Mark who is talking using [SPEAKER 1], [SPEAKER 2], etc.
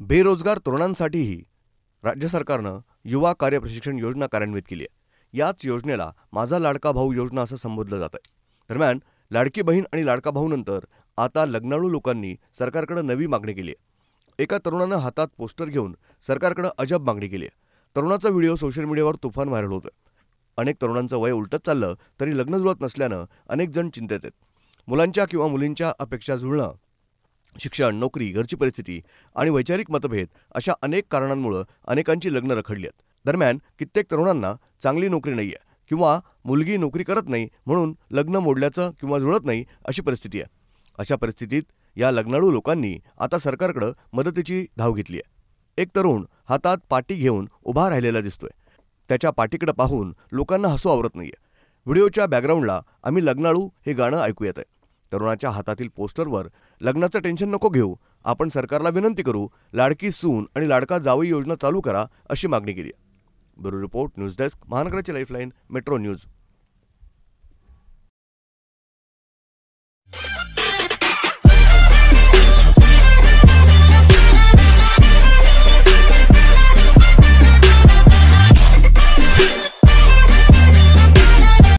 [SPEAKER 1] बेरोजगार तरुणांसाठीही राज्य सरकारनं युवा कार्य प्रशिक्षण योजना कार्यान्वित केली आहे। याच योजनेला माझा लाडका भाऊ योजना असं संबोधलं जात आहे। दरम्यान लाडकी बहीण आणि लाडका भाऊ नंतर आता लग्नाळू लोकांनी सरकारकडे नवी मागणी केली आहे। एका तरुणानं हातात पोस्टर घेऊन सरकारकडे अजब मागणी केली आहे। तरुणाचा व्हिडिओ सोशल मीडियावर तुफान व्हायरल होतोय। अनेक तरुणांचं वय उलटत चाललं तरी लग्न जुळत नसल्यानं अनेक जण चिंतेत आहेत। मुलांच्या किंवा मुलींच्या अपेक्षा जुळणं, शिक्षण, नोकरी, घरची परिस्थिती आणि वैचारिक मतभेद अशा अनेक कारणांमुळे अनेकांची लग्न रखडली आहेत। दरम्यान कित्येक तरुणांना चांगली नोकरी नाहीये किंवा मुलगी नोकरी करत नाही म्हणून लग्न मोडल्याचं किंवा जुळत नाही अशी परिस्थिती आहे। अशा परिस्थितीत या लग्नाळू लोकांनी आता सरकारकडे मदतीची धाव घेतली आहे। एक तरुण हातात पाटी घेऊन उभा राहिलेला दिसतोय। त्याच्या पाठीकडे पाहून लोकांना हसू आवरत नाहीये। व्हिडिओच्या बॅकग्राऊंडला आम्ही लग्नाळू हे गाणं ऐकू येतंय। तरुणाच्या हातातील पोस्टरवर लग्नाचं टेन्शन नको घेऊ, आपण सरकारला विनंती करू, लाडकी सून आणि लाडका जावई योजना चालू करा अशी मागणी केली आहे। ब्युरो रिपोर्ट, न्यूज डेस्क, महानगराची लाईफलाईन, मेट्रो न्यूज।